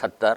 70,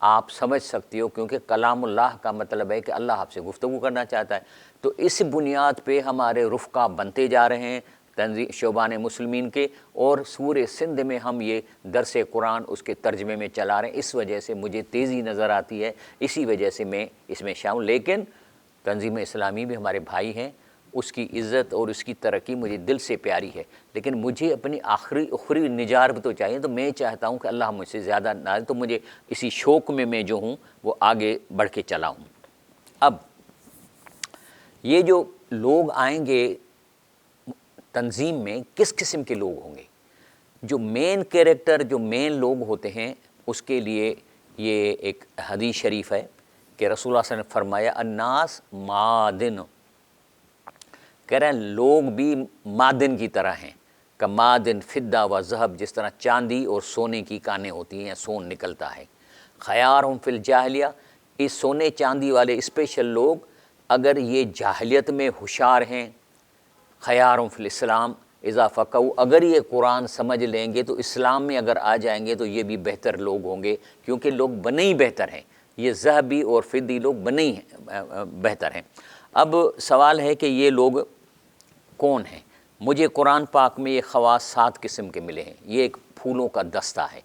آپ سمجھ سکتے ہو، کیونکہ کلام اللہ کا مطلب ہے کہ اللہ آپ سے گفتگو کرنا چاہتا ہے۔ تو اس بنیاد پہ ہمارے رفقا بنتے جا رہے ہیں شعبان مسلمین کے، اور سورہ سندھ میں ہم یہ درس قرآن اس کے ترجمے میں چلا رہے ہیں۔ اس وجہ سے مجھے تیزی نظر آتی ہے، اسی وجہ سے میں اس میں شامل۔ لیکن تنظیم اسلامی بھی ہمارے بھائی ہیں، اس کی عزت اور اس کی ترقی مجھے دل سے پیاری ہے، لیکن مجھے اپنی اخری نجات بھی تو چاہیے۔ تو میں چاہتا ہوں کہ اللہ مجھ سے زیادہ نہ، تو مجھے اسی شوق میں جو ہوں وہ آگے بڑھ کے چلا ہوں۔ اب یہ جو لوگ آئیں گے تنظیم میں، کس قسم کے لوگ ہوں گے؟ جو مین کیریکٹر، جو مین لوگ ہوتے ہیں، اس کے لیے یہ ایک حدیث شریف ہے کہ رسول اللہ صلی اللہ علیہ وسلم نے فرمایا الناس معادن، کہہ رہے ہیں لوگ بھی معدن کی طرح ہیں، کمعدن فضہ و ذہب، جس طرح چاندی اور سونے کی کانیں ہوتی ہیں، سون نکلتا ہے۔ خیارہم فی الجاہلیہ، اس سونے چاندی والے اسپیشل لوگ اگر یہ جاہلیت میں ہوشیار ہیں، خیارہم فی الاسلام اذا فقہوا، اگر یہ قرآن سمجھ لیں گے تو اسلام میں اگر آ جائیں گے تو یہ بھی بہتر لوگ ہوں گے، کیونکہ لوگ بنے ہی بہتر ہیں، یہ ذہبی اور فضی لوگ بنے ہی بہتر ہیں۔ اب سوال ہے کہ یہ لوگ کون ہیں؟ مجھے قرآن پاک میں یہ خواص 7 قسم کے ملے ہیں، یہ ایک پھولوں کا دستہ ہے،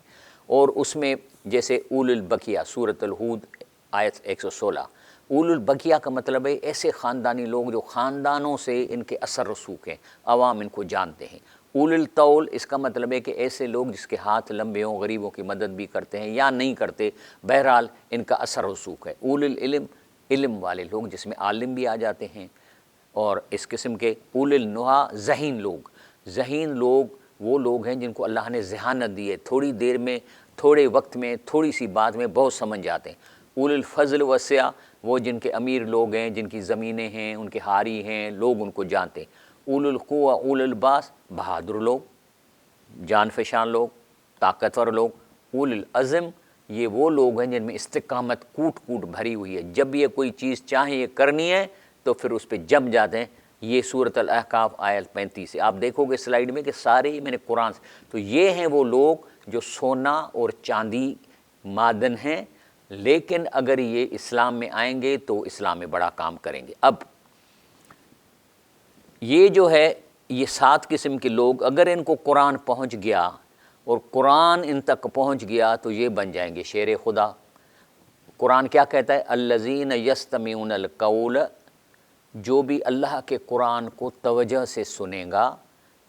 اور اس میں جیسے اول البقیہ سورۃ الہود آیت 116، اول البقیہ کا مطلب ہے ایسے خاندانی لوگ جو خاندانوں سے ان کے اثر رسوخ ہیں، عوام ان کو جانتے ہیں۔ اول الطول اس کا مطلب ہے کہ ایسے لوگ جس کے ہاتھ لمبے ہوں، غریبوں کی مدد بھی کرتے ہیں یا نہیں کرتے، بہرحال ان کا اثر رسوخ ہے۔ اول العلم، علم والے لوگ جس میں عالم بھی آ جاتے ہیں، اور اس قسم کے اول النہا، ذہین لوگ، ذہین لوگ وہ لوگ ہیں جن کو اللہ نے ذہانت دی ہے، تھوڑی دیر میں، تھوڑے وقت میں، تھوڑی سی بات میں بہت سمجھ جاتے ہیں۔ اول الفضل والسعہ، وہ جن کے امیر لوگ ہیں، جن کی زمینیں ہیں، ان کے حاری ہیں، لوگ ان کو جانتے ہیں۔ اول القوہ، اول الباس، بہادر لوگ، جان فشان لوگ، طاقتور لوگ۔ اول العزم، یہ وہ لوگ ہیں جن میں استقامت کوٹ کوٹ بھری ہوئی ہے، جب یہ کوئی چیز چاہیں یہ کرنی ہے تو پھر اس پہ جم جاتے ہیں۔ یہ سورۃ الاحقاف آیت 35 سے آپ دیکھو گے سلائیڈ میں کہ سارے ہی میں نے قرآن سے، تو یہ ہیں وہ لوگ جو سونا اور چاندی معدن ہیں، لیکن اگر یہ اسلام میں آئیں گے تو اسلام میں بڑا کام کریں گے۔ اب یہ جو ہے یہ 7 قسم کے لوگ، اگر ان کو قرآن پہنچ گیا اور قرآن ان تک پہنچ گیا تو یہ بن جائیں گے شیر خدا۔ قرآن کیا کہتا ہے؟ الذین یستمعون القول، جو بھی اللہ کے قرآن کو توجہ سے سنے گا،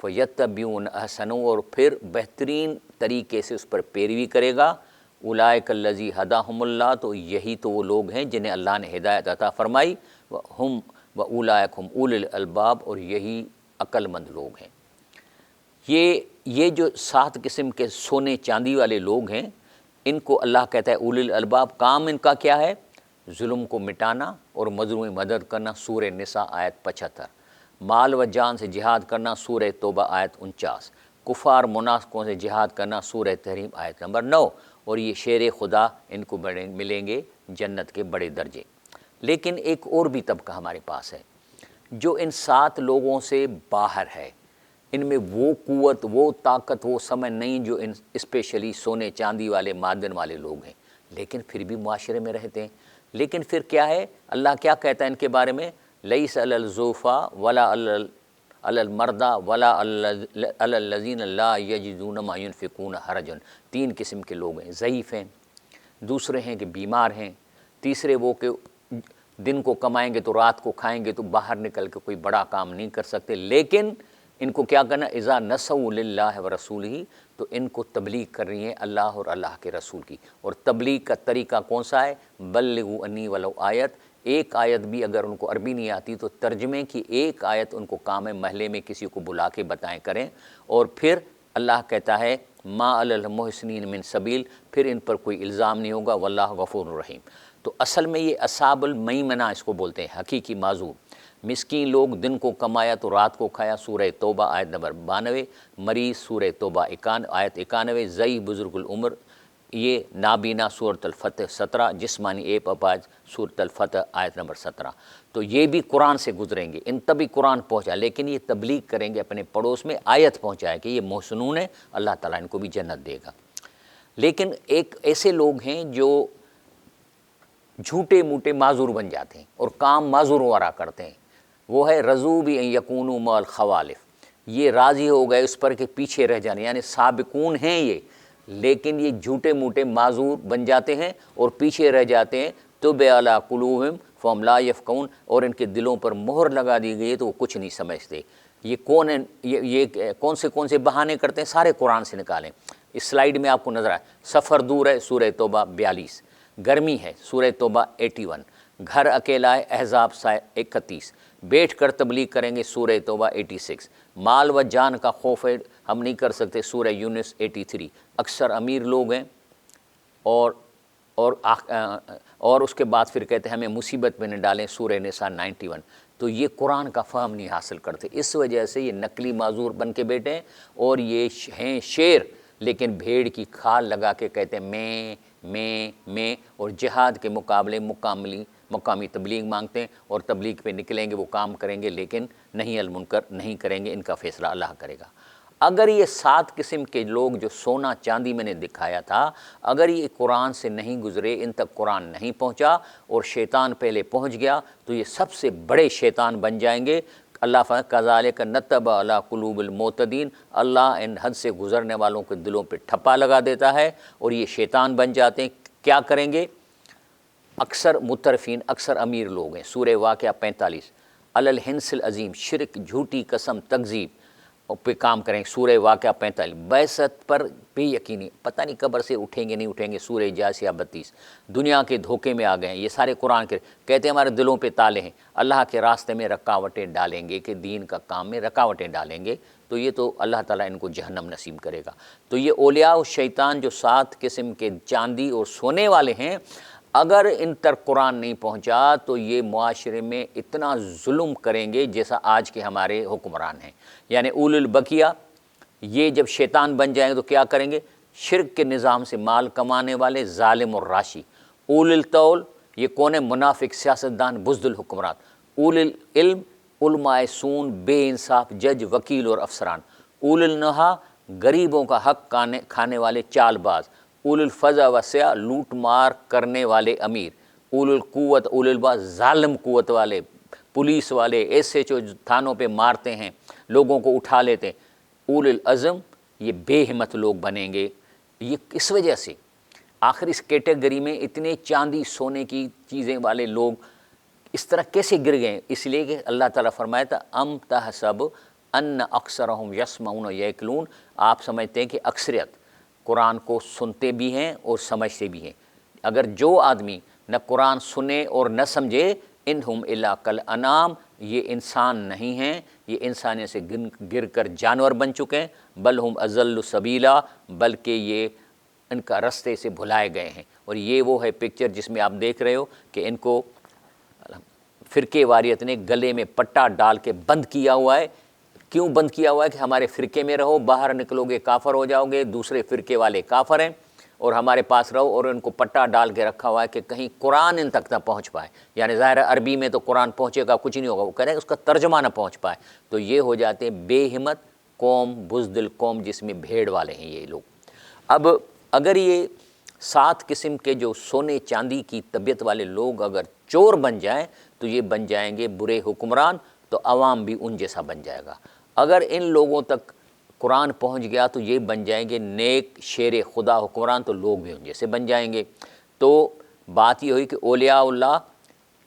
فیتبعون احسنہ، اور پھر بہترین طریقے سے اس پر پیروی کرے گا، اولئک الذی ھداھم اللہ، تو یہی تو وہ لوگ ہیں جنہیں اللہ نے ہدایت عطا فرمائی، ہم واولئک ھم اولو الالباب، اور یہی عقل مند لوگ ہیں۔ یہ جو 7 قسم کے سونے چاندی والے لوگ ہیں، ان کو اللہ کہتا ہے اولو الالباب۔ کام ان کا کیا ہے؟ ظلم کو مٹانا اور مظلوم کی مدد کرنا، سورہ نساء آیت 75، مال و جان سے جہاد کرنا، سورہ توبہ آیت 49، کفار منافقوں سے جہاد کرنا، سورہ تحریم آیت نمبر 9، اور یہ شیر خدا، ان کو ملیں گے جنت کے بڑے درجے۔ لیکن ایک اور بھی طبقہ ہمارے پاس ہے جو ان 7 لوگوں سے باہر ہے، ان میں وہ قوت، وہ طاقت، وہ سمجھ نہیں جو ان اسپیشلی سونے چاندی والے معدن والے لوگ ہیں، لیکن پھر بھی معاشرے میں رہتے ہیں۔ لیکن پھر کیا ہے؟ اللہ کیا کہتا ہے ان کے بارے میں؟ لیس علی الضعفاء ولا علی المرضى ولا علی الذین لا یجدون ما ينفقون حرج۔ 3 قسم کے لوگ ہیں، ضعیف ہیں، دوسرے ہیں کہ بیمار ہیں، تیسرے وہ کہ دن کو کمائیں گے تو رات کو کھائیں گے، تو باہر نکل کے کوئی بڑا کام نہیں کر سکتے، لیکن ان کو کیا کرنا؟ اذا نصحوا للہ ورسولہ، تو ان کو تبلیغ کر رہی ہیں اللہ اور اللہ کے رسول کی۔ اور تبلیغ کا طریقہ کون سا ہے؟ بلغوا انی ولو آیت، ایک آیت بھی اگر ان کو عربی نہیں آتی تو ترجمے کی ایک آیت ان کو کام ہے، محلے میں کسی کو بلا کے بتائیں کریں۔ اور پھر اللہ کہتا ہے ما علی المحسنین من سبیل، پھر ان پر کوئی الزام نہیں ہوگا، واللہ غفور رحیم۔ تو اصل میں یہ اصحاب المیمنہ اس کو بولتے ہیں، حقیقی معذور مسکین لوگ، دن کو کمایا تو رات کو کھایا، سورہ توبہ آیت نمبر 92، مریض سورہ توبہ آیت 91، ضعیف بزرگ العمر، یہ نابینا سورۃ الفتح 17، جسمانی ایپ اپاج سورۃ الفتح آیت نمبر 17۔ تو یہ بھی قرآن سے گزریں گے، ان تبھی قرآن پہنچا، لیکن یہ تبلیغ کریں گے اپنے پڑوس میں، آیت پہنچائے کہ یہ محسنون ہے، اللہ تعالیٰ ان کو بھی جنت دے گا۔ لیکن ایک ایسے لوگ ہیں جو جھوٹے موٹے معذور بن جاتے ہیں اور کام معذور وارا کرتے ہیں۔ وہ ہے رضو بھی ان یکونوا مع الخوالف، یہ راضی ہو گئے اس پر کہ پیچھے رہ جانے، یعنی سابقون ہیں یہ، لیکن یہ جھوٹے موٹے معذور بن جاتے ہیں اور پیچھے رہ جاتے ہیں۔ طبع علی قلوبہم فہم لا یفقہون، اور ان کے دلوں پر مہر لگا دی گئی ہے تو وہ کچھ نہیں سمجھتے۔ یہ کون ہیں، یہ کون سے بہانے کرتے ہیں، سارے قرآن سے نکالیں۔ اس سلائیڈ میں آپ کو نظر آئے، سفر دور ہے سورہ توبہ 42، گرمی ہے سورہ توبہ 81، گھر اکیلا ہے احزاب 31، بیٹھ کر تبلیغ کریں گے سورہ توبہ 86، مال و جان کا خوف ہے ہم نہیں کر سکتے سورہ یونس 83، اکثر امیر لوگ ہیں اور اس کے بعد پھر کہتے ہیں ہمیں مصیبت میں نہ ڈالیں سورہ نساء 91۔ تو یہ قرآن کا فہم نہیں حاصل کرتے، اس وجہ سے یہ نقلی معذور بن کے بیٹھے ہیں، اور یہ ہیں شیر لیکن بھیڑ کی کھال لگا کے کہتے ہیں میں، اور جہاد کے مقابلے مقامی تبلیغ مانگتے ہیں، اور تبلیغ پہ نکلیں گے وہ کام کریں گے لیکن نہیں المنکر نہیں کریں گے، ان کا فیصلہ اللہ کرے گا۔ اگر یہ 7 قسم کے لوگ جو سونا چاندی میں نے دکھایا تھا، اگر یہ قرآن سے نہیں گزرے، ان تک قرآن نہیں پہنچا اور شیطان پہلے پہنچ گیا، تو یہ سب سے بڑے شیطان بن جائیں گے۔ اللہ فرماتا ہے کذالک نطبع علی قلوب المعتدین، اللہ ان حد سے گزرنے والوں کے دلوں پہ ٹھپا لگا دیتا ہے اور یہ شیطان بن جاتے ہیں۔ کیا کریں گے؟ اکثر مترفین، اکثر امیر لوگ ہیں، سورہ واقعہ 45، علی الحنث العظیم، شرک، جھوٹی قسم، تکذیب پہ کام کریں، سورہ واقعہ 45، بعثت پر بے یقینی، پتہ نہیں قبر سے اٹھیں گے نہیں اٹھیں گے، سورہ جاثیہ 32، دنیا کے دھوکے میں آ گئے ہیں، یہ سارے قرآن کے کہتے ہیں ہمارے دلوں پہ تالے ہیں، اللہ کے راستے میں رکاوٹیں ڈالیں گے کہ دین کا کام میں رکاوٹیں ڈالیں گے، تو یہ تو اللہ تعالیٰ ان کو جہنم نصیب کرے گا۔ تو یہ اولیاء الشیطان جو 7 قسم کے چاندی اور سونے والے ہیں، اگر ان تک قرآن نہیں پہنچا تو یہ معاشرے میں اتنا ظلم کریں گے جیسا آج کے ہمارے حکمران ہیں۔ یعنی اول البقیہ یہ جب شیطان بن جائیں گے تو کیا کریں گے؟ شرک کے نظام سے مال کمانے والے ظالم اور راشی۔ اول الطول یہ کون ہے؟ منافق، سیاستدان، بزدل حکمران۔ اول العلم علماء سون، بے انصاف جج، وکیل اور افسران۔ اول النہا غریبوں کا حق کھانے والے چال باز۔ اول الفضا وسع لوٹ مار کرنے والے امیر۔ اول القوت اول الباس ظالم قوت والے، پولیس والے، ایسے جو تھانوں پہ مارتے ہیں لوگوں کو اٹھا لیتے ہیں۔ اول العزم یہ بے ہمت لوگ بنیں گے۔ یہ اس وجہ سے آخر اس کیٹیگری میں اتنے چاندی سونے کی چیزیں والے لوگ اس طرح کیسے گر گئے؟ اس لیے کہ اللہ تعالیٰ فرمایا تھا ام تحسب ان اکثرہم یسمعون یعقلون، آپ سمجھتے ہیں کہ اکثریت قرآن کو سنتے بھی ہیں اور سمجھتے بھی ہیں۔ اگر جو آدمی نہ قرآن سنے اور نہ سمجھے، انہم الا کالانعام، یہ انسان نہیں ہیں، یہ انسانیت سے گر کر جانور بن چکے ہیں، بل ہم اضل سبیلا، بلکہ یہ ان کا رستے سے بھلائے گئے ہیں۔ اور یہ وہ ہے پکچر جس میں آپ دیکھ رہے ہو کہ ان کو فرقے واریت نے گلے میں پٹا ڈال کے بند کیا ہوا ہے۔ کیوں بند کیا ہوا ہے؟ کہ ہمارے فرقے میں رہو، باہر نکلو گے کافر ہو جاؤ گے، دوسرے فرقے والے کافر ہیں، اور ہمارے پاس رہو، اور ان کو پٹا ڈال کے رکھا ہوا ہے کہ کہیں قرآن ان تک نہ پہنچ پائے۔ یعنی ظاہر ہے عربی میں تو قرآن پہنچے گا کچھ نہیں ہوگا، وہ کہہ رہے ہیں اس کا ترجمہ نہ پہنچ پائے، تو یہ ہو جاتے ہیں بے ہمت قوم، بزدل قوم، جس میں بھیڑ والے ہیں یہ لوگ۔ اب اگر یہ 7 قسم کے جو سونے چاندی کی طبیعت والے لوگ اگر چور بن جائیں تو یہ بن جائیں گے برے حکمران، تو عوام بھی ان جیسا بن جائے گا۔ اگر ان لوگوں تک قرآن پہنچ گیا تو یہ بن جائیں گے نیک شیر خدا حکمران، تو لوگ بھی ان جیسے بن جائیں گے۔ تو بات یہ ہوئی کہ اولیاء اللہ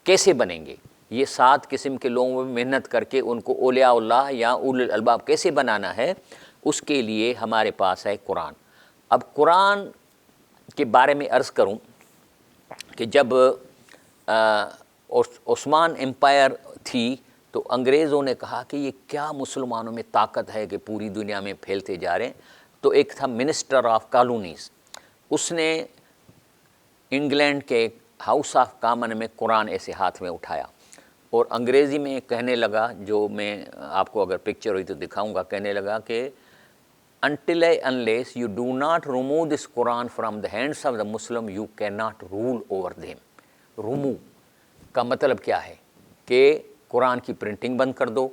کیسے بنیں گے؟ یہ 7 قسم کے لوگوں میں محنت کر کے ان کو اولیاء اللہ یا اول الالباب کیسے بنانا ہے، اس کے لیے ہمارے پاس ہے قرآن۔ اب قرآن کے بارے میں عرض کروں کہ جب عثمان امپائر تھی تو انگریزوں نے کہا کہ یہ کیا مسلمانوں میں طاقت ہے کہ پوری دنیا میں پھیلتے جا رہے ہیں، تو ایک تھا منسٹر آف کالونیز، اس نے انگلینڈ کے ہاؤس آف کامن میں قرآن ایسے ہاتھ میں اٹھایا اور انگریزی میں کہنے لگا، جو میں آپ کو اگر پکچر ہوئی تو دکھاؤں گا، کہنے لگا کہ until unless you do not remove this Quran from the hands of the Muslim, you cannot rule over them۔ remove کا مطلب کیا ہے کہ قرآن کی پرنٹنگ بند کر دو،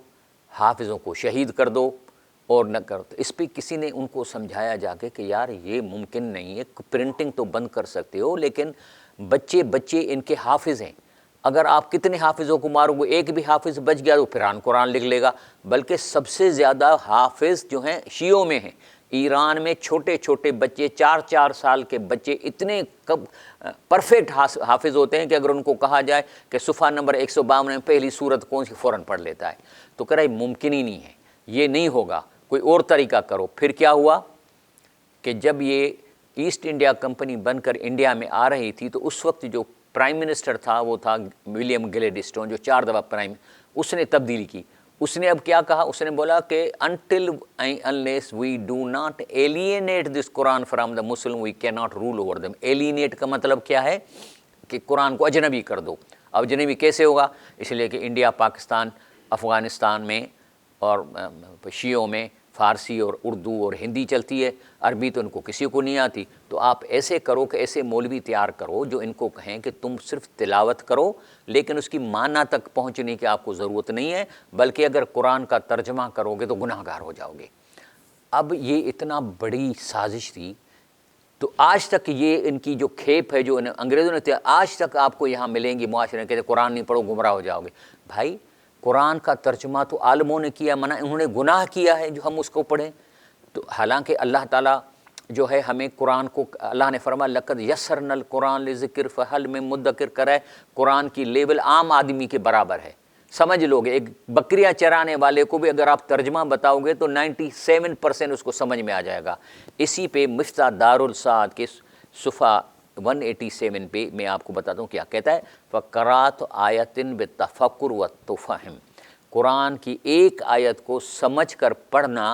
حافظوں کو شہید کر دو اور نہ کرو۔ تو اس پہ کسی نے ان کو سمجھایا جا کے کہ یار یہ ممکن نہیں ہے، پرنٹنگ تو بند کر سکتے ہو لیکن بچے بچے ان کے حافظ ہیں، اگر آپ کتنے حافظوں کو مارو گے ایک بھی حافظ بچ گیا تو پھر قرآن لکھ لے گا۔ بلکہ سب سے زیادہ حافظ جو ہیں شیعوں میں ہیں۔ ایران میں چھوٹے چھوٹے بچے 4 سال کے بچے اتنے پرفیکٹ حافظ ہوتے ہیں کہ اگر ان کو کہا جائے کہ صفحہ نمبر 152 میں پہلی سورت کون سی فوراً پڑھ لیتا ہے۔ تو کہہ رہا ہے ممکن ہی نہیں ہے، یہ نہیں ہوگا، کوئی اور طریقہ کرو۔ پھر کیا ہوا کہ جب یہ ایسٹ انڈیا کمپنی بن کر انڈیا میں آ رہی تھی تو اس وقت جو پرائم منسٹر تھا وہ تھا ولیم گلیڈسٹون، جو 4 دفعہ اس نے تبدیلی کی۔ اس نے اب کیا کہا، اس نے بولا کہ until unless we do not alienate this Quran from the Muslim we cannot rule over them۔ alienate کا مطلب کیا ہے کہ قرآن کو اجنبی کر دو۔ اب اجنبی کیسے ہوگا؟ اس لیے کہ انڈیا، پاکستان، افغانستان میں اور شیعوں میں فارسی اور اردو اور ہندی چلتی ہے، عربی تو ان کو کسی کو نہیں آتی۔ تو آپ ایسے کرو کہ ایسے مولوی تیار کرو جو ان کو کہیں کہ تم صرف تلاوت کرو، لیکن اس کی معنی تک پہنچنے کی آپ کو ضرورت نہیں ہے، بلکہ اگر قرآن کا ترجمہ کرو گے تو گناہ گار ہو جاؤ گے۔ اب یہ اتنا بڑی سازش تھی، تو آج تک یہ ان کی جو کھیپ ہے جو انگریزوں نے آج تک آپ کو یہاں ملیں گی معاشرے کے، قرآن نہیں پڑھو گمراہ ہو جاؤ گے۔ بھائی قرآن کا ترجمہ تو عالموں نے کیا، منع انہوں نے گناہ کیا ہے جو ہم اس کو پڑھیں۔ تو حالانکہ اللہ تعالیٰ جو ہے ہمیں قرآن کو، اللہ نے فرمایا لقد یسرنا القرآن للذکر فہل من مدکر، کرے قرآن کی لیول عام آدمی کے برابر ہے۔ سمجھ لو گے، ایک بکریاں چرانے والے کو بھی اگر آپ ترجمہ بتاؤ گے تو 97% اس کو سمجھ میں آ جائے گا۔ اسی پہ مفتاح دار السعاد کے صفحہ 187 پہ میں آپ کو بتاتا ہوں کیا کہتا ہے، فَقَرَاتُ آیَةٍ بِالتَّفَکُّرِ وَالتَّفَہُّم، قرآن کی ایک آیت کو سمجھ کر پڑھنا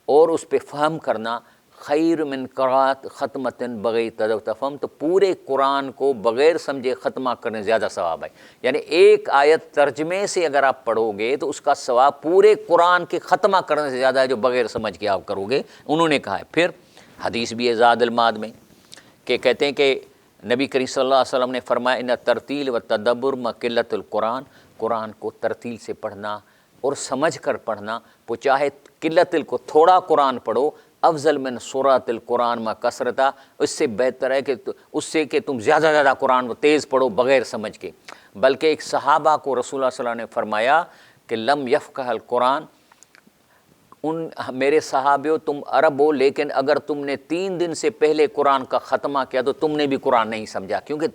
اور اس پہ فہم کرنا خیر من قراءۃ ختمۃ بغیر تفہم، تو پورے قرآن کو بغیر سمجھے ختمہ کرنے زیادہ ثواب ہے۔ یعنی ایک آیت ترجمے سے اگر آپ پڑھو گے تو اس کا ثواب پورے قرآن کے ختمہ کرنے سے زیادہ ہے جو بغیر سمجھ کے آپ کرو گے، انہوں نے کہا ہے۔ پھر حدیث بھی ہے زاد المعاد میں کہ کہتے ہیں کہ نبی کریم صلی اللہ علیہ وسلم نے فرمایا ان ترتیل و تدبر ما قلت القرآن، قرآن کو ترتیل سے پڑھنا اور سمجھ کر پڑھنا، وہ چاہے قلت کو تھوڑا قرآن پڑھو، افضل من سورۃ القرآن ما کثرتا، اس سے بہتر ہے کہ اس سے کہ تم زیادہ قرآن کو تیز پڑھو بغیر سمجھ کے۔ بلکہ ایک صحابہ کو رسول اللہ صلی اللہ علیہ وسلم نے فرمایا کہ لم یفقہ القرآن، ان میرے صحابیوں تم عرب ہو لیکن اگر تم نے 3 دن سے پہلے قرآن کا ختمہ کیا تو تم نے بھی قرآن نہیں سمجھا، کیونکہ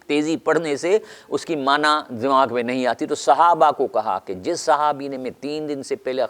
تیزی پڑھنے سے اس کی معنی دماغ میں نہیں آتی۔ تو صحابہ کو کہا کہ جس صحابی نے میں 3 دن سے پہلے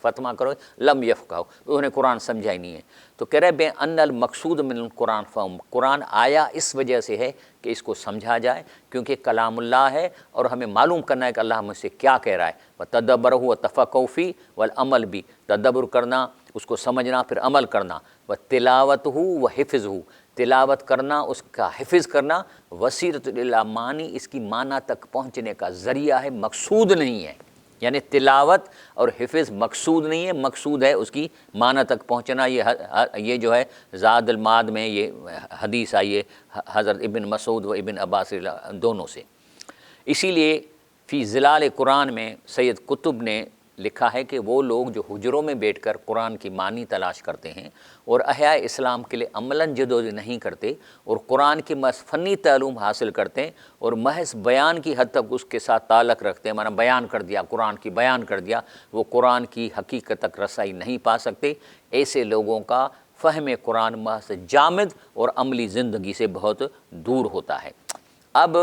ختمہ کرو لم یفقہ، تو انہوں نے قرآن سمجھا ہی نہیں ہے۔ تو کہہ رہے بے ان المقصود من القرآن فہم، قرآن آیا اس وجہ سے ہے کہ اس کو سمجھا جائے، کیونکہ کلام اللہ ہے اور ہمیں معلوم کرنا ہے کہ اللہ مجھ سے کیا کہہ رہا ہے۔ وَتَدَبَّرُهُ وَتَفَقَّهُ فِيهِ والعمل بھی، تدبر کرنا، اس کو سمجھنا، پھر عمل کرنا۔ وَتِلَاوَتُهُ وَحِفْظُهُ، تلاوت کرنا، اس کا حفظ کرنا، وسیلۃ الی معنی، اس کی معنی تک پہنچنے کا ذریعہ ہے، مقصود نہیں ہے۔ یعنی تلاوت اور حفظ مقصود نہیں ہے، مقصود ہے اس کی معنی تک پہنچنا۔ یہ جو ہے زاد المعاد میں یہ حدیث آئی ہے حضرت ابن مسعود و ابن عباس دونوں سے۔ اسی لیے فی ظلال قرآن میں سید قطب نے لکھا ہے کہ وہ لوگ جو حجروں میں بیٹھ کر قرآن کی معنی تلاش کرتے ہیں اور احیاء اسلام کے لیے عملاً جدوجہد نہیں کرتے اور قرآن کی فنی تعلیم حاصل کرتے ہیں اور محض بیان کی حد تک اس کے ساتھ تعلق رکھتے ہیں، مانا بیان کر دیا، قرآن کی بیان کر دیا، وہ قرآن کی حقیقت تک رسائی نہیں پا سکتے۔ ایسے لوگوں کا فہم قرآن محض جامد اور عملی زندگی سے بہت دور ہوتا ہے۔ اب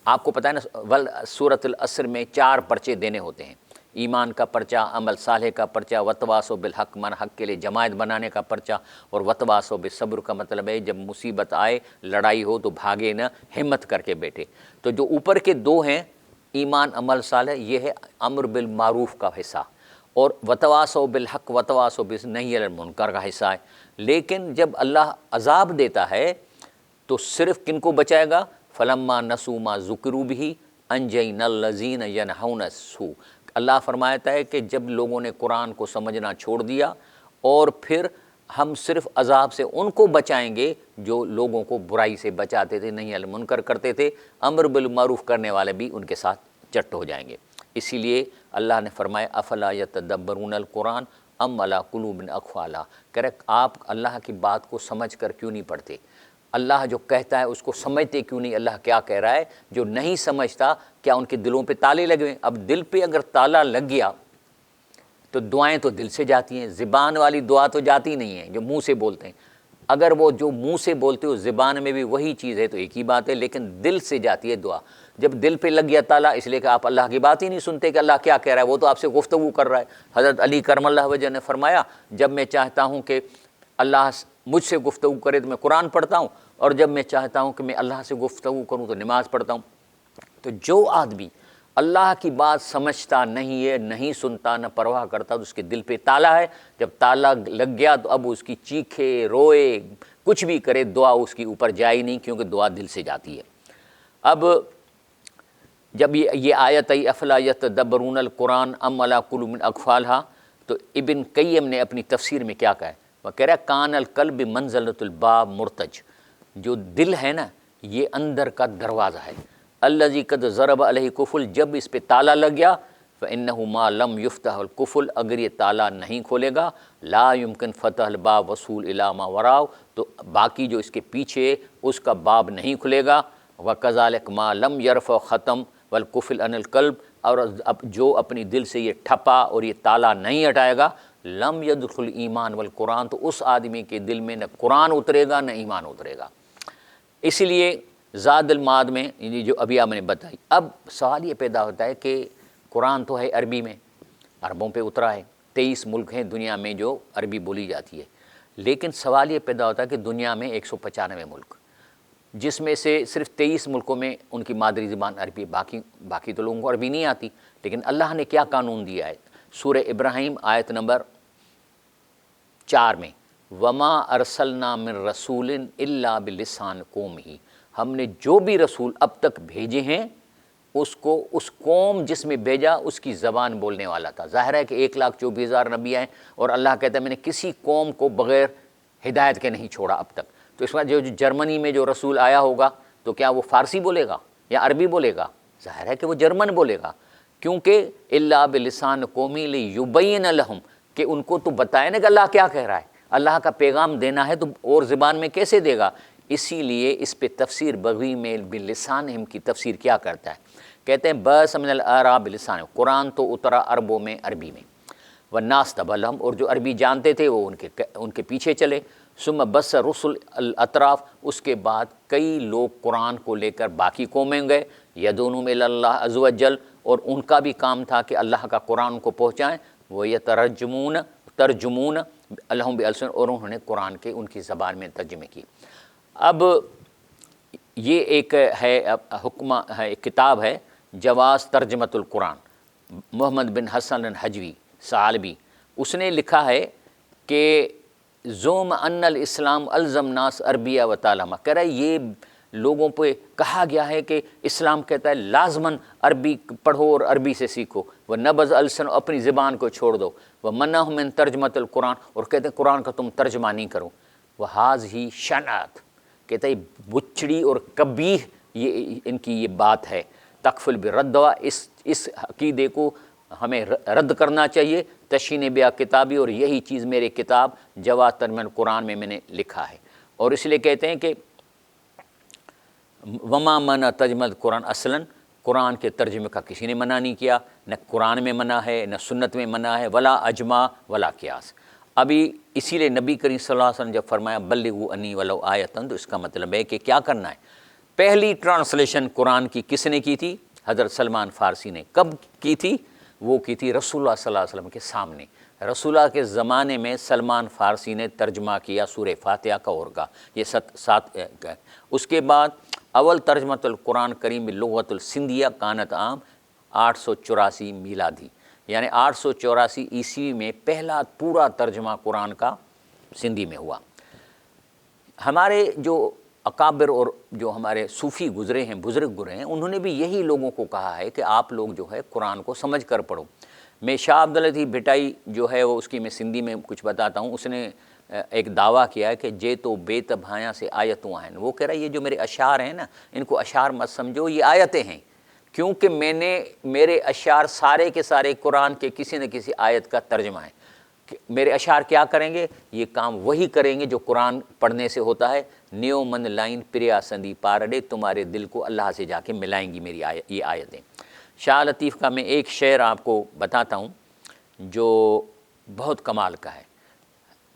آپ کو پتہ ہے نا سورۃ العصر میں 4 پرچے دینے ہوتے ہیں، ایمان کا پرچہ، عمل صالح کا پرچہ، وتواصوا بالحق، من حق کے لیے جماعت بنانے کا پرچہ، اور وتواصوا بالصبر کا مطلب ہے جب مصیبت آئے، لڑائی ہو تو بھاگے نہ، ہمت کر کے بیٹھے۔ تو جو اوپر کے 2 ہیں ایمان عمل صالح، یہ ہے امر بالمعروف کا حصہ، اور وتواصوا بالحق وتواصوا بالنہی عن المنکر کا حصہ ہے۔ لیکن جب اللہ عذاب دیتا ہے تو صرف کن کو بچائے گا؟ فلما نسوا ما ذکروا به انجینا الذین ینہون السوء، اللہ فرماتا ہے کہ جب لوگوں نے قرآن کو سمجھنا چھوڑ دیا اور پھر ہم صرف عذاب سے ان کو بچائیں گے جو لوگوں کو برائی سے بچاتے تھے، نہیں المنکر کرتے تھے، امر بالمعروف کرنے والے بھی ان کے ساتھ چٹ ہو جائیں گے۔ اسی لیے اللہ نے فرمایا افلا یتدبرون القرآن ام علی قلوب اقفالها، کہ آپ اللہ کی بات کو سمجھ کر کیوں نہیں پڑھتے؟ اللہ جو کہتا ہے اس کو سمجھتے کیوں نہیں؟ اللہ کیا کہہ رہا ہے؟ جو نہیں سمجھتا کیا ان کے دلوں پہ تالے لگے ہوئے؟ اب دل پہ اگر تالا لگ گیا تو دعائیں تو دل سے جاتی ہیں، زبان والی دعا تو جاتی نہیں ہے جو منہ سے بولتے ہیں۔ اگر وہ جو منہ سے بولتے ہو زبان میں بھی وہی چیز ہے تو ایک ہی بات ہے، لیکن دل سے جاتی ہے دعا۔ جب دل پہ لگ گیا تالا، اس لیے کہ آپ اللہ کی بات ہی نہیں سنتے کہ اللہ کیا کہہ رہا ہے، وہ تو آپ سے گفتگو کر رہا ہے۔ حضرت علی کرم اللہ وجہ نے فرمایا جب میں چاہتا ہوں کہ اللہ مجھ سے گفتگو کرے تو میں قرآن پڑھتا ہوں، اور جب میں چاہتا ہوں کہ میں اللہ سے گفتگو کروں تو نماز پڑھتا ہوں۔ تو جو آدمی اللہ کی بات سمجھتا نہیں ہے، نہیں سنتا، نہ پرواہ کرتا، تو اس کے دل پہ تالا ہے۔ جب تالا لگ گیا تو اب اس کی چیخے روئے کچھ بھی کرے دعا اس کی اوپر جائے ہی نہیں، کیونکہ دعا دل سے جاتی ہے۔ اب جب یہ آیت آئی افلا یتدبرون القرآن ام علی قلوب اقفالہا، تو ابن قیم نے اپنی تفسیر میں کیا کہا ہے؟ وہ کہہ رہا ہے کان القلب منزلۃ الباب مرتج، جو دل ہے نا یہ اندر کا دروازہ ہے، الذی قد ضرب علیہ قفل، جب اس پہ تالا لگ گیا، فإنہ ما لم یفتح القفل، اگر یہ تالا نہیں کھولے گا، لا یمکن فتح الباب وصول الی ما وراء، تو باقی جو اس کے پیچھے اس کا باب نہیں کھلے گا۔ وکذالک ما لم یرفع ختم والقفل عن القلب، اور جو اپنی دل سے یہ ٹھپا اور یہ تالا نہیں ہٹائے گا، لم یدخل ایمان والقرآن، تو اس آدمی کے دل میں نہ قرآن اترے گا نہ ایمان اترے گا۔ اس لیے زاد المعاد میں یہ جو ابھی آپ نے بتائی، اب سوال یہ پیدا ہوتا ہے کہ قرآن تو ہے عربی میں، عربوں پہ اترا ہے، 23 ملک ہیں دنیا میں جو عربی بولی جاتی ہے، لیکن سوال یہ پیدا ہوتا ہے کہ دنیا میں 195 ملک، جس میں سے صرف 23 ملکوں میں ان کی مادری زبان عربی، باقی تو لوگوں کو عربی نہیں آتی، لیکن اللہ نے کیا قانون دیا ہے؟ سورہ ابراہیم آیت نمبر 4 میں وما ارسلنا من رسول الا بلسان قومہ، ہم نے جو بھی رسول اب تک بھیجے ہیں اس کو اس قوم جس میں بھیجا اس کی زبان بولنے والا تھا۔ ظاہر ہے کہ 1,24,000 نبی ہیں، اور اللہ کہتا ہے میں نے کسی قوم کو بغیر ہدایت کے نہیں چھوڑا اب تک۔ تو اس میں جو جرمنی میں جو رسول آیا ہوگا تو کیا وہ فارسی بولے گا یا عربی بولے گا؟ ظاہر ہے کہ وہ جرمن بولے گا، کیونکہ الا بلسان قومی لیبین لہم، کہ ان کو تو بتائے نا کہ اللہ کیا کہہ رہا ہے، اللہ کا پیغام دینا ہے تو اور زبان میں کیسے دے گا؟ اسی لیے اس پہ تفسیر بغوی میں بلسانہم کی تفسیر کیا کرتا ہے؟ کہتے ہیں بس من الاعراب بلسان، قرآن تو اترا عربوں میں عربی میں، والناس تبعہم، اور جو عربی جانتے تھے وہ ان کے پیچھے چلے، ثم بس رسل الاطراف، اس کے بعد کئی لوگ قرآن کو لے کر باقی قومیں گئے، یدعون الی اللہ عز وجل، اور ان کا بھی کام تھا کہ اللہ کا قرآن کو پہنچائیں، وہ ترجمون لہم بألسن، اور انہوں نے قرآن کے ان کی زبان میں ترجمے کی۔ اب یہ ایک ہے حکمہ ہے، ایک کتاب ہے جواز ترجمۃ القرآن، محمد بن حسن الحجوی ثعلبی، اس نے لکھا ہے کہ زوم ان الاسلام الزم ناس عربیہ و تعلمہ، کہہ رہا ہے یہ لوگوں پہ کہا گیا ہے کہ اسلام کہتا ہے لازماً عربی پڑھو اور عربی سے سیکھو، وہ نبذ السن، اپنی زبان کو چھوڑ دو، وہ منعہم من ترجمۃ القرآن، اور کہتے ہیں قرآن کا تم ترجمہ نہیں کرو، وہ ہی شنعت، کہتا ہے بچڑی اور قبیح یہ ان کی یہ بات ہے، تکفل بالردوا، اس عقیدے کو ہمیں رد کرنا چاہیے، تشہین بیا کتابی، اور یہی چیز میرے کتاب جواز ترجمہ القرآن میں نے لکھا ہے۔ اور اس لیے کہتے ہیں کہ وما منع ترجمہ قرآن اصلاً، قرآن کے ترجمے کا کسی نے منع نہیں کیا، نہ قرآن میں منع ہے نہ سنت میں منع ہے، ولا اجماع ولا قیاس۔ ابھی اسی لیے نبی کریم صلی اللہ علیہ وسلم جب فرمایا بلغوا انی ولو آیۃ، تو اس کا مطلب ہے کہ کیا کرنا ہے۔ پہلی ٹرانسلیشن قرآن کی کس نے کی تھی؟ حضرت سلمان فارسی نے۔ کب کی تھی؟ وہ کی تھی رسول اللہ صلی اللہ علیہ وسلم کے سامنے، رسول اللہ کے زمانے میں سلمان فارسی نے ترجمہ کیا سورہ فاتحہ کا اور کا، یہ 7 اس کے بعد اول ترجمۃ القرآن کریم باللغۃ السندھیہ کانت عام 884 میلادی، یعنی 884 عیسوی میں پہلا پورا ترجمہ قرآن کا سندھی میں ہوا۔ ہمارے جو اکابر اور جو ہمارے صوفی گزرے ہیں، بزرگ گزرے ہیں، انہوں نے بھی یہی لوگوں کو کہا ہے کہ آپ لوگ جو ہے قرآن کو سمجھ کر پڑھو۔ میں شاہ عبداللطیف بھٹائی جو ہے وہ اس کی میں سندھی میں کچھ بتاتا ہوں، اس نے ایک دعویٰ کیا ہے کہ جے تو بے تبھایاں سے آیتوں ہیں، وہ کہہ رہا ہے یہ جو میرے اشعار ہیں نا ان کو اشعار مت سمجھو، یہ آیتیں ہیں، کیونکہ میرے اشعار سارے کے سارے قرآن کے کسی نہ کسی آیت کا ترجمہ ہے، میرے اشعار کیا کریں گے؟ یہ کام وہی کریں گے جو قرآن پڑھنے سے ہوتا ہے۔ نیو من لائن پریا سندی پارڈے، تمہارے دل کو اللہ سے جا کے ملائیں گی میری یہ آیتیں۔ شاہ لطیف کا میں ایک شعر آپ کو بتاتا ہوں جو بہت کمال کا ہے۔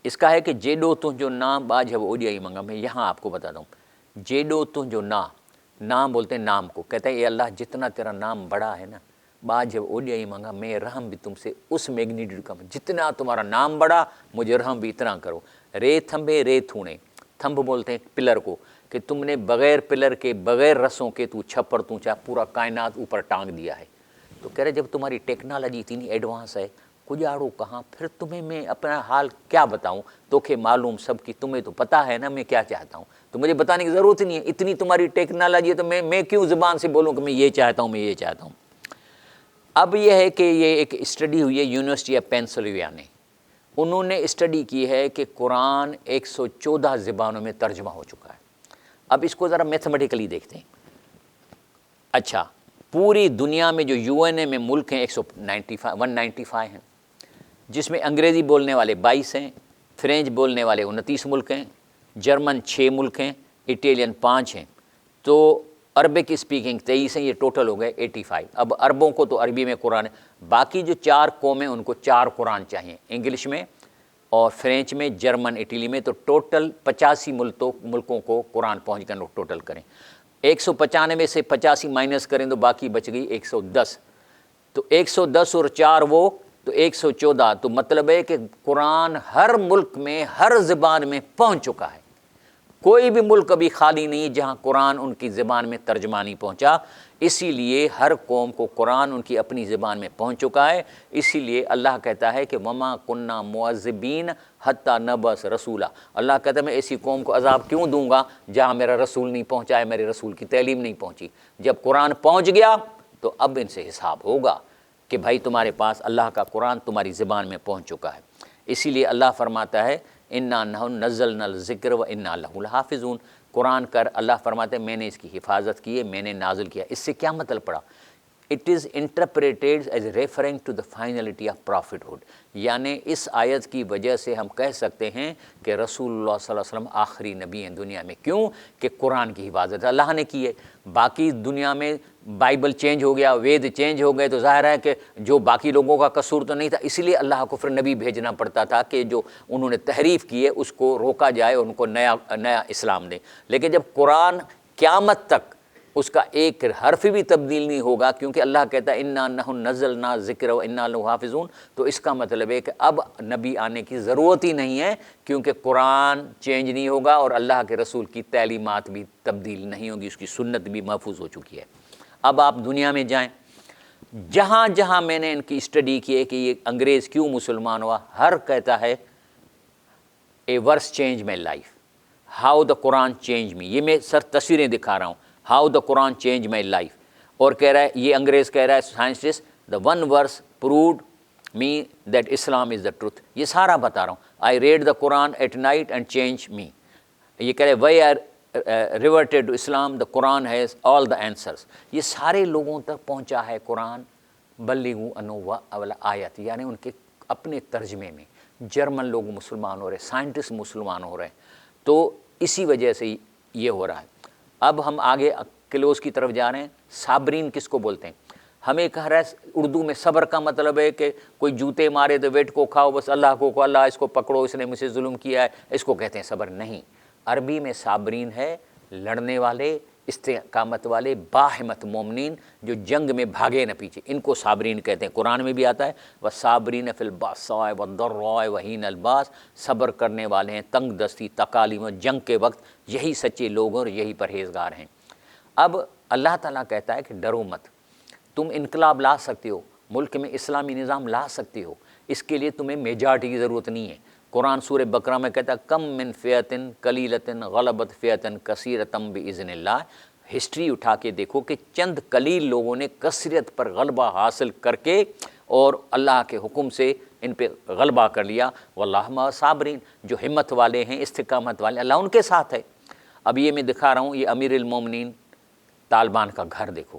اس کا ہے کہ جیڈو تم جو نام باج ہے وہ اوڈیائی منگا، میں یہاں آپ کو بتاتا ہوں۔ جیڈو تم جو نام بولتے ہیں نام کو، کہتے ہیں اے اللہ جتنا تیرا نام بڑا ہے نا، بعد جب اوڈیائی مانگا میں رحم بھی تم سے اس میگنیٹیوڈ کا، جتنا تمہارا نام بڑا مجھے رحم بھی اتنا کرو۔ رے تھمبے رے تھونے، تھمب بولتے ہیں پلر کو، کہ تم نے بغیر پلر کے بغیر رسوں کے تو چھپر تو چاہے پورا کائنات اوپر ٹانگ دیا ہے۔ تو کہہ رہے جب تمہاری ٹیکنالوجی اتنی ایڈوانس ہے، کجاڑو کہاں، پھر تمہیں میں اپنا حال کیا بتاؤں؟ توکھے معلوم سب کی، تمہیں تو پتہ ہے نا میں کیا چاہتا ہوں، تو مجھے بتانے کی ضرورت نہیں ہے، اتنی تمہاری ٹیکنالوجی ہے تو میں کیوں زبان سے بولوں کہ میں یہ چاہتا ہوں، میں یہ چاہتا ہوں۔ اب یہ ہے کہ یہ ایک اسٹڈی ہوئی ہے یونیورسٹی آف پینسلوینیا نے، انہوں نے اسٹڈی کی ہے کہ قرآن 114 زبانوں میں ترجمہ ہو چکا ہے۔ اب اس کو ذرا میتھمیٹیکلی دیکھتے ہیں۔ اچھا، پوری دنیا میں جو یو این اے میں ملک ہیں 195 ہیں، جس میں انگریزی بولنے والے 22 ہیں، فرینچ بولنے والے 29 ملک ہیں، جرمن 6 ملک ہیں، اٹیلین 5 ہیں، تو عربک اسپیکنگ 23 ہیں، یہ ٹوٹل ہو گئے 85۔ اب عربوں کو تو عربی میں قرآن ہے، باقی جو 4 قومیں ان کو 4 قرآن چاہیے، انگلش میں اور فرینچ میں، جرمن اٹلی میں، تو ٹوٹل 85 ملکوں کو قرآن پہنچ کر ٹوٹل کریں۔ 195 سے 85 مائنس کریں تو باقی بچ گئی 110، تو 110 اور 4 وہ تو 114، تو مطلب ہے کہ قرآن ہر ملک میں ہر زبان میں پہنچ چکا ہے۔ کوئی بھی ملک ابھی خالی نہیں جہاں قرآن ان کی زبان میں ترجمہ نہیں پہنچا، اسی لیے ہر قوم کو قرآن ان کی اپنی زبان میں پہنچ چکا ہے۔ اسی لیے اللہ کہتا ہے کہ وما کننا معذبین حتی نبعث رسولا، اللہ کہتا ہے میں ایسی قوم کو عذاب کیوں دوں گا جہاں میرا رسول نہیں پہنچا ہے، میرے رسول کی تعلیم نہیں پہنچی۔ جب قرآن پہنچ گیا تو اب ان سے حساب ہوگا کہ بھائی تمہارے پاس اللہ کا قرآن تمہاری زبان میں پہنچ چکا ہے۔ اسی لیے اللہ فرماتا ہے انا نحن نزلنا الذکر و انا لہ لحافظون، قرآن کر اللہ فرماتے ہیں میں نے اس کی حفاظت کی ہے، میں نے نازل کیا۔ اس سے کیا مطلب پڑا؟ It is interpreted as referring to the finality of prophethood, یعنی اس آیت کی وجہ سے ہم کہہ سکتے ہیں کہ رسول اللہ صلی اللہ علیہ وسلم آخری نبی ہیں دنیا میں۔ کیوں؟ کہ قرآن کی حفاظت اللہ نے کی ہے۔ باقی دنیا میں بائبل چینج ہو گیا، وید چینج ہو گئے، تو ظاہر ہے کہ جو باقی لوگوں کا قصور تو نہیں تھا، اس لیے اللہ کو پھر نبی بھیجنا پڑتا تھا کہ جو انہوں نے تحریف کی ہے اس کو روکا جائے، ان کو نیا اسلام دیں۔ لیکن جب قرآن قیامت تک اس کا ایک حرف بھی تبدیل نہیں ہوگا، کیونکہ اللہ کہتا ہے انا نحن نزلنا ذکر و انا لہ حافظون، تو اس کا مطلب ہے کہ اب نبی آنے کی ضرورت ہی نہیں ہے، کیونکہ قرآن چینج نہیں ہوگا اور اللہ کے رسول کی تعلیمات بھی تبدیل نہیں ہوگی، اس کی سنت بھی محفوظ ہو چکی ہے۔ اب آپ دنیا میں جائیں، جہاں جہاں میں نے ان کی اسٹڈی کی ہے کہ یہ انگریز کیوں مسلمان ہوا، ہر کہتا ہے a verse change my life, how the Quran change me, یہ میں سر تصویریں دکھا رہا ہوں، how the Quran change my life, اور کہہ رہا ہے یہ انگریز کہہ رہا ہے scientist the one verse proved me that Islam is the truth, یہ سارا بتا رہا ہوں۔ I read the Quran at night and change me, یہ کہہ رہے why are reverted to Islam the Quran has all the answers, یہ سارے لوگوں تک پہنچا ہے قرآن۔ بلغوا انو اول آیت، یعنی ان کے اپنے ترجمے میں جرمن لوگ مسلمان ہو رہے ہیں، سائنٹسٹ مسلمان ہو رہے ہیں، تو اسی وجہ سے یہ ہو رہا ہے۔ اب ہم آگے کلوز کی طرف جا رہے ہیں۔ صابرین کس کو بولتے ہیں؟ ہمیں کہہ رہا ہے اردو میں صبر کا مطلب ہے کہ کوئی جوتے مارے تو ویٹ کو کھاؤ، بس اللہ کو اللہ اس کو پکڑو، اس نے مجھ سے ظلم کیا ہے، اس کو کہتے ہیں صبر۔ نہیں، عربی میں صابرین ہے لڑنے والے، استقامت والے، باہمت مومنین، جو جنگ میں بھاگے نہ پیچھے، ان کو صابرین کہتے ہیں۔ قرآن میں بھی آتا ہے وَالصَّابِرِينَ فِي الْبَأْسَاءِ وَالضَّرَّاءِ وَحِينَ الْبَأْسِ، صبر کرنے والے ہیں تنگ دستی، تکالیف و جنگ کے وقت، یہی سچے لوگ اور یہی پرہیزگار ہیں۔ اب اللہ تعالیٰ کہتا ہے کہ ڈرو مت، تم انقلاب لا سکتے ہو، ملک میں اسلامی نظام لا سکتے ہو، اس کے لیے تمہیں میجارٹی کی ضرورت نہیں ہے۔ قرآن سورہ بقرہ میں کہتا ہے کم من فئۃ قلیلۃ غلبت فئۃ کثیرۃ باذن اللہ، ہسٹری اٹھا کے دیکھو کہ چند قلیل لوگوں نے کثرت پر غلبہ حاصل کر کے اور اللہ کے حکم سے ان پہ غلبہ کر لیا۔ واللہ مع الصابرین، جو ہمت والے ہیں، استقامت والے، اللہ ان کے ساتھ ہے۔ اب یہ میں دکھا رہا ہوں، یہ امیر المومنین طالبان کا گھر دیکھو،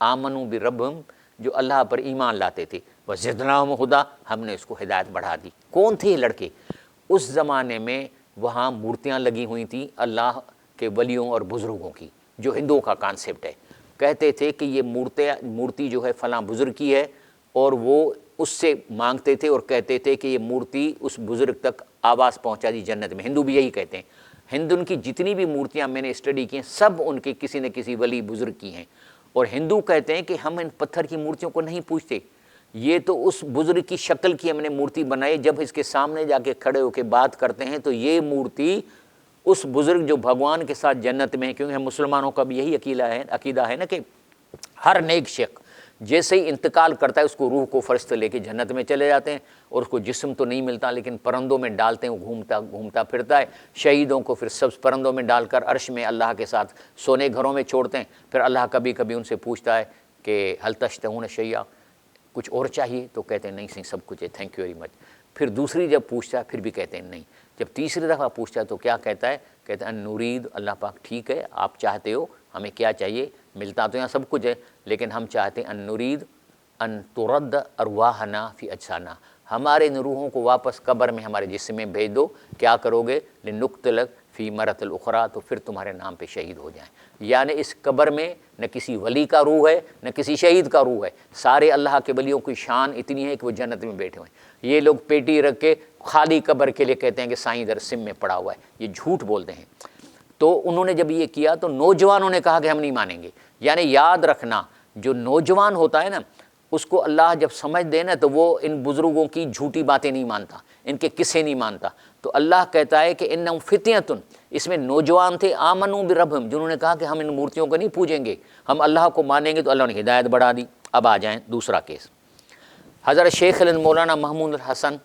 آمنو بربہم، جو اللہ پر ایمان لاتے تھے، وزدناہم ہدیٰ، ہم نے اس کو ہدایت بڑھا دی۔ کون تھے یہ لڑکے؟ اس زمانے میں وہاں مورتیاں لگی ہوئی تھیں اللہ کے ولیوں اور بزرگوں کی، جو ہندوؤں کا کانسیپٹ ہے۔ کہتے تھے کہ یہ مورتی جو ہے فلاں بزرگ کی ہے، اور وہ اس سے مانگتے تھے اور کہتے تھے کہ یہ مورتی اس بزرگ تک آواز پہنچا دی جنت میں۔ ہندو بھی یہی کہتے ہیں۔ ہندو کی جتنی بھی مورتیاں میں نے اسٹڈی کی ہیں سب ان کے کسی نہ کسی ولی بزرگ کی ہیں، اور ہندو کہتے ہیں کہ ہم ان پتھر کی مورتیوں کو نہیں پوجتے، یہ تو اس بزرگ کی شکل کی ہم نے مورتی بنائی، جب اس کے سامنے جا کے کھڑے ہو کے بات کرتے ہیں تو یہ مورتی اس بزرگ جو بھگوان کے ساتھ جنت میں ہے، کیونکہ ہم مسلمانوں کا بھی یہی عقیدہ ہے نا کہ ہر نیک شخص جیسے ہی انتقال کرتا ہے اس کو روح کو فرشتے لے کے جنت میں چلے جاتے ہیں، اور اس کو جسم تو نہیں ملتا لیکن پرندوں میں ڈالتے ہیں، وہ گھومتا پھرتا ہے۔ شہیدوں کو پھر سب پرندوں میں ڈال کر عرش میں اللہ کے ساتھ سونے گھروں میں چھوڑتے ہیں۔ پھر اللہ کبھی کبھی ان سے پوچھتا ہے کہ حل تشتہون شیئا، کچھ اور چاہیے؟ تو کہتے ہیں نہیں سی سب کچھ ہے، تھینک یو ویری مچ۔ پھر دوسری جب پوچھتا ہے پھر بھی کہتے ہیں نہیں۔ جب تیسری دفعہ پوچھتا ہے تو کیا کہتا ہے؟ کہتا ہے ان نرید، اللہ پاک ٹھیک ہے آپ چاہتے ہو، ہمیں کیا چاہیے؟ ملتا تو یہاں سب کچھ ہے لیکن ہم چاہتے ہیں ان نرید ان ترد ارواحنا فی اجسانا، ہمارے روحوں کو واپس قبر میں ہمارے جسم میں بھیج دو۔ کیا کرو گے؟ لنقتلک فی مرۃ الاخری، تو پھر تمہارے نام پہ شہید ہو جائیں۔ یعنی اس قبر میں نہ کسی ولی کا روح ہے نہ کسی شہید کا روح ہے، سارے اللہ کے ولیوں کی شان اتنی ہے کہ وہ جنت میں بیٹھے ہوئے ہیں۔ یہ لوگ پیٹی رکھ کے خالی قبر کے لیے کہتے ہیں کہ سائیں ادھر سم میں پڑا ہوا ہے، یہ جھوٹ بولتے ہیں۔ تو انہوں نے جب یہ کیا تو نوجوانوں نے کہا کہ ہم نہیں مانیں گے۔ یعنی یاد رکھنا، جو نوجوان ہوتا ہے نا اس کو اللہ جب سمجھ دے نا تو وہ ان بزرگوں کی جھوٹی باتیں نہیں مانتا، ان کے قصے نہیں مانتا۔ تو اللہ کہتا ہے کہ انہم فتیۃ، اس میں نوجوان تھے، آمنوا بربہم، جنہوں نے کہا کہ ہم ان مورتیوں کو نہیں پوجیں گے، ہم اللہ کو مانیں گے، تو اللہ نے ہدایت بڑھا دی۔ اب آ جائیں دوسرا کیس۔ حضرت شیخ الہند مولانا محمود الحسن،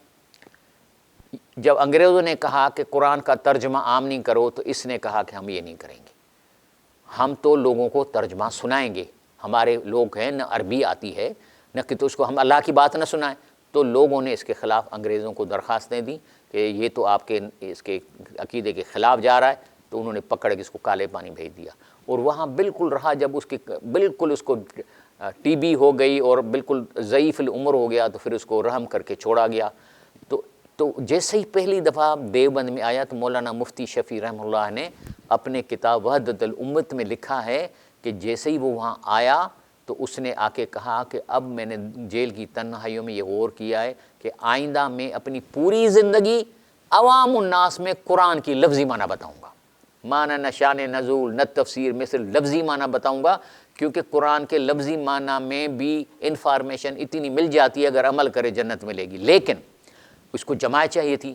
جب انگریزوں نے کہا کہ قرآن کا ترجمہ عام نہیں کرو تو اس نے کہا کہ ہم یہ نہیں کریں گے، ہم تو لوگوں کو ترجمہ سنائیں گے، ہمارے لوگ ہیں نہ عربی آتی ہے نہ کہ تو اس کو ہم اللہ کی بات نہ سنائیں۔ تو لوگوں نے اس کے خلاف انگریزوں کو درخواستیں دیں کہ یہ تو آپ کے اس کے عقیدے کے خلاف جا رہا ہے، تو انہوں نے پکڑ کے اس کو کالے پانی بھیج دیا، اور وہاں بالکل رہا۔ جب اس کے بالکل اس کو ٹی بی ہو گئی اور بالکل ضعیف العمر ہو گیا تو پھر اس کو رحم کر کے چھوڑا گیا۔ تو جیسے ہی پہلی دفعہ دیوبند میں آیا تو مولانا مفتی شفیع رحمہ اللہ نے اپنے کتاب وحدت الامت میں لکھا ہے کہ جیسے ہی وہ وہاں آیا تو اس نے آ کے کہا کہ اب میں نے جیل کی تنہائیوں میں یہ غور کیا ہے کہ آئندہ میں اپنی پوری زندگی عوام الناس میں قرآن کی لفظی معنی بتاؤں گا، معنی نہ شان نزول نہ تفسیر میں صرف لفظی معنی بتاؤں گا، کیونکہ قرآن کے لفظی معنی میں بھی انفارمیشن اتنی مل جاتی ہے، اگر عمل کرے جنت ملے گی، لیکن اس کو جماعت چاہیے تھی۔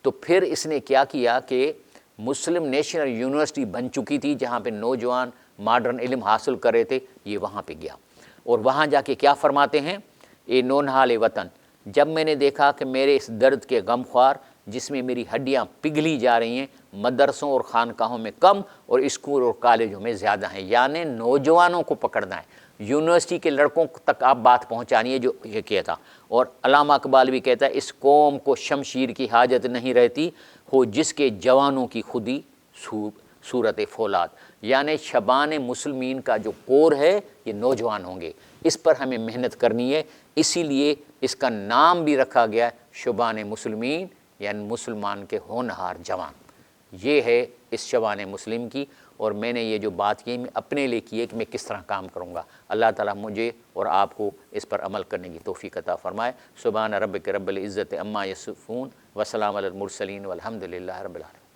تو پھر اس نے کیا کیا کہ مسلم نیشنل یونیورسٹی بن چکی تھی جہاں پہ نوجوان ماڈرن علم حاصل کر رہے تھے، یہ وہاں پہ گیا، اور وہاں جا کے کیا فرماتے ہیں؟ اے نونہال وطن، جب میں نے دیکھا کہ میرے اس درد کے غم خوار جس میں میری ہڈیاں پگھلی جا رہی ہیں مدرسوں اور خانقاہوں میں کم اور اسکول اور کالجوں میں زیادہ ہیں، یعنی نوجوانوں کو پکڑنا ہے، یونیورسٹی کے لڑکوں تک آپ بات پہنچانی ہے جو یہ کیا تھا۔ اور علامہ اقبال بھی کہتا ہے اس قوم کو شمشیر کی حاجت نہیں رہتی ہو جس کے جوانوں کی خودی صورت فولاد، یعنی شبان مسلمین کا جو کور ہے یہ نوجوان ہوں گے، اس پر ہمیں محنت کرنی ہے، اسی لیے اس کا نام بھی رکھا گیا شبان مسلمین، یعنی مسلمان کے ہونہار جوان۔ یہ ہے اس شبان مسلم کی، اور میں نے یہ جو بات کی میں اپنے لیے کی ہے کہ میں کس طرح کام کروں گا۔ اللہ تعالیٰ مجھے اور آپ کو اس پر عمل کرنے کی توفیق عطا فرمائے۔ سبحان ربک رب العزت عما یصفون وسلام علی المرسلین والحمد للہ رب العالمین۔